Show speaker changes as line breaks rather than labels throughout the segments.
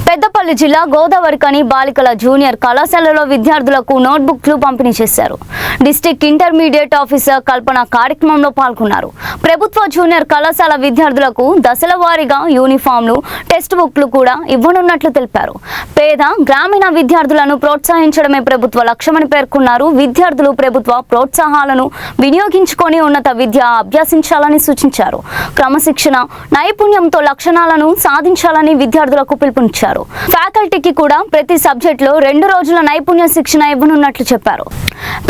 పెద్దపల్లి జిల్లా గోదావరికని బాలికల జూనియర్ కళాశాలలో విద్యార్థులకు నోట్బుక్లు పంపిణీ చేశారు. డిస్ట్రిక్ట్ ఇంటర్మీడియట్ ఆఫీసర్ కల్పన కార్యక్రమంలో పాల్గొన్నారు. ప్రభుత్వ జూనియర్ కళాశాల విద్యార్థులకు దశల వారీగా యూనిఫామ్లు, టెక్స్ట్ బుక్లు కూడా ఇవ్వనున్నట్లు తెలిపారు. పేద గ్రామీణ విద్యార్థులను ప్రోత్సహించడమే ప్రభుత్వ లక్ష్యమని పేర్కొన్నారు. విద్యార్థులు ప్రభుత్వ ప్రోత్సాహాలను వినియోగించుకొని ఉన్నత విద్య అభ్యసించాలని సూచించారు. క్రమశిక్షణ, నైపుణ్యంతో లక్షణాలను సాధించాలని విద్యార్థులకు పిలుపునిచ్చారు. ఫ్యాకల్టీకి కూడా ప్రతి సబ్జెక్టులో 2 రోజుల నైపుణ్య శిక్షణ ఇవ్వనున్నట్లు చెప్పారు.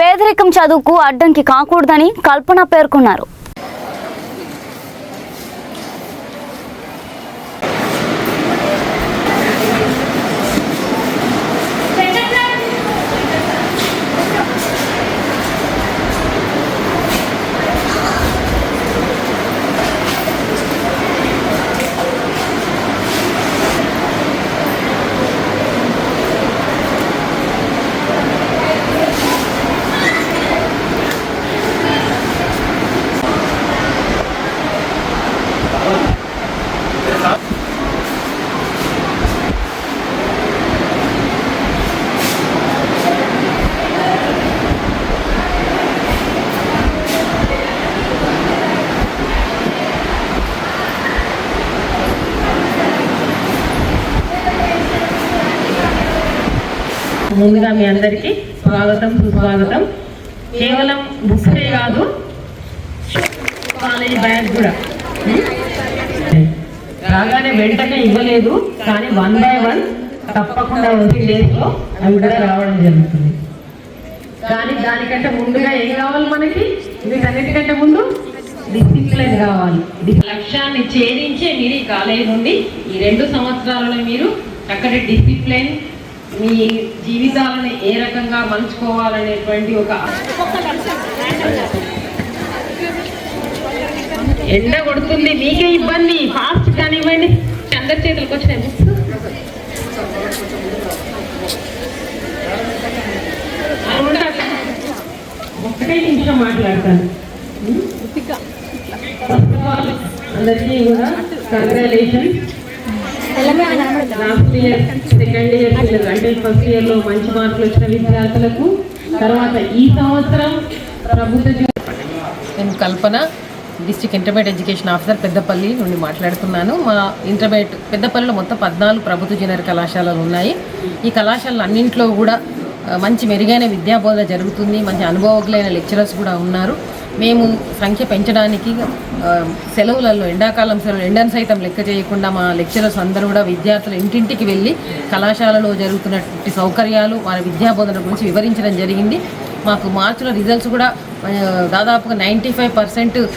పేదరికం చదువుకు అడ్డంకి కాకూడదని కల్పన పేర్కొన్నారు.
ముందుగా మీ అందరికీ స్వాగతం, సుస్వాగతం. కేవలం బుక్సే కాదు, కాలేజ్ బ్యాగ్ కూడా రాగానే వెంటనే ఇవ్వలేదు, కానీ 1 by 1 తప్పకుండా 1 డేస్లో అవి కూడా రావడం జరుగుతుంది. కానీ దానికంటే ముందుగా ఏం కావాలి మనకి? వీటన్నిటికంటే ముందు డిసిప్లిన్ కావాలి. లక్ష్యాన్ని ఛేదించే మీరు ఈ కాలేజ్ నుండి ఈ 2 సంవత్సరాలలో మీరు చక్కటి డిసిప్లిన్, మీ జీవితాలను ఏ రకంగా మలుచుకోవాలనేటువంటి ఒక ఎండ కొడుతుంది, మీకే ఇబ్బంది, ఫాస్ట్ కానివ్వండి. అందరి చేతులకు వచ్చినాయి బుక్స్. ఒక్కటే నిమిషం మాట్లాడతాను. ఫస్ట్ ఆఫ్ ఆల్ అందరికీ కూడా congratulations. Last year second year పిల్లలు అంటే ఫస్ట్ ఇయర్లో మంచి మార్కులు వచ్చిన విద్యార్థులకు, తర్వాత ఈ సంవత్సరం ప్రభుత్వ. నేను Kalpana, district intermediate education officer Peddapalli నుండి మాట్లాడుతున్నాను. మా ఇంటర్మీడియట్ పెద్దపల్లిలో మొత్తం 14 ప్రభుత్వ జూనియర్ కళాశాలలు ఉన్నాయి. ఈ కళాశాలలు అన్నింటిలో కూడా మంచి మెరుగైన విద్యాబోధన జరుగుతుంది. మంచి అనుభవజ్ఞులైన లెక్చరర్స్ కూడా ఉన్నారు. మేము సంఖ్య పెంచడానికి సెలవులలో, ఎండాకాలం సెలవులు, ఎండను సైతం లెక్క చేయకుండా మా లెక్చరర్స్ అందరూ కూడా విద్యార్థులు ఇంటింటికి వెళ్ళి కళాశాలలో జరుగుతున్నటువంటి సౌకర్యాలు, వారి విద్యాబోధన గురించి వివరించడం జరిగింది. మాకు మార్చిలో రిజల్ట్స్ కూడా దాదాపుగా 95%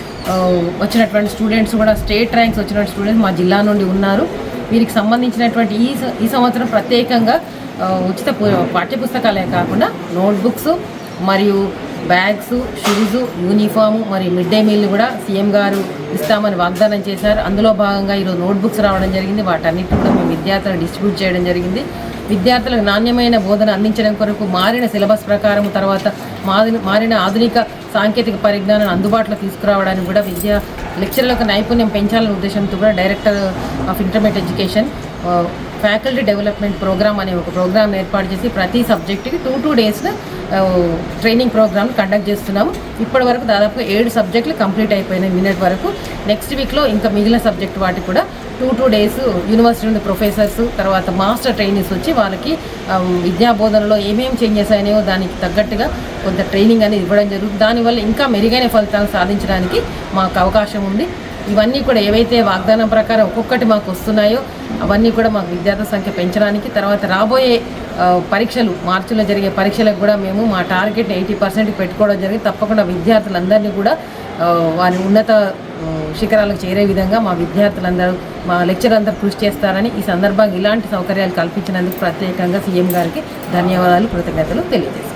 వచ్చినటువంటి స్టూడెంట్స్ కూడా స్టేట్ ర్యాంక్స్ వచ్చినటువంటి స్టూడెంట్స్ మా జిల్లా నుండి ఉన్నారు. వీరికి సంబంధించినటువంటి ఈ సంవత్సరం ప్రత్యేకంగా ఉచిత పాఠ్యపుస్తకాలే కాకుండా నోట్బుక్స్ మరియు బ్యాగ్స్, షూస్, యూనిఫాము మరియు మిడ్ డే మీల్ని కూడా సీఎం గారు ఇస్తామని వాగ్దానం చేశారు. అందులో భాగంగా ఈరోజు నోట్బుక్స్ రావడం జరిగింది. వాటన్నిటిని కూడా మేము విద్యార్థులను డిస్ట్రిబ్యూట్ చేయడం జరిగింది. విద్యార్థులకు నాణ్యమైన బోధన అందించడం కొరకు మారిన సిలబస్ ప్రకారం, తర్వాత మారిన ఆధునిక సాంకేతిక పరిజ్ఞానాన్ని అందుబాటులో తీసుకురావడానికి కూడా లెక్చర్లకు నైపుణ్యం పెంచాలనే ఉద్దేశంతో కూడా director of intermediate education faculty development programme అనే ఒక ప్రోగ్రామ్ ఏర్పాటు చేసి ప్రతి సబ్జెక్టుకి 2 డేస్ ట్రైనింగ్ ప్రోగ్రామ్ కండక్ట్ చేస్తున్నాము. ఇప్పటి వరకు దాదాపు 7 సబ్జెక్టులు కంప్లీట్ అయిపోయినాయి నిన్నటి వరకు. నెక్స్ట్ వీక్లో ఇంకా మిగిలిన సబ్జెక్ట్ వాటికి కూడా 2 డేస్ యూనివర్సిటీ నుండి ప్రొఫెసర్స్, తర్వాత మాస్టర్ ట్రైనీస్ వచ్చి వాళ్ళకి విద్యాబోధనలో ఏమేమి చేంజెస్ అయినాయో దానికి తగ్గట్టుగా కొంత ట్రైనింగ్ అనేది ఇవ్వడం జరుగుతుంది. దానివల్ల ఇంకా మెరుగైన ఫలితాలు సాధించడానికి మాకు అవకాశం ఉంది. ఇవన్నీ కూడా ఏవైతే వాగ్దానం ప్రకారం ఒక్కొక్కటి మాకు వస్తున్నాయో అవన్నీ కూడా మాకు విద్యార్థుల సంఖ్య పెంచడానికి, తర్వాత రాబోయే పరీక్షలు, మార్చిలో జరిగే పరీక్షలకు కూడా మేము మా టార్గెట్ 80% పెట్టుకోవడం జరిగింది. తప్పకుండా విద్యార్థులందరినీ కూడా వారి ఉన్నత శిఖరాలకు చేరే విధంగా మా విద్యార్థులందరూ, మా లెక్చర్ అందరూ కృషి చేస్తారని ఈ సందర్భంగా ఇలాంటి సౌకర్యాలు కల్పించినందుకు ప్రత్యేకంగా సీఎం గారికి ధన్యవాదాలు, కృతజ్ఞతలు తెలియజేస్తాను.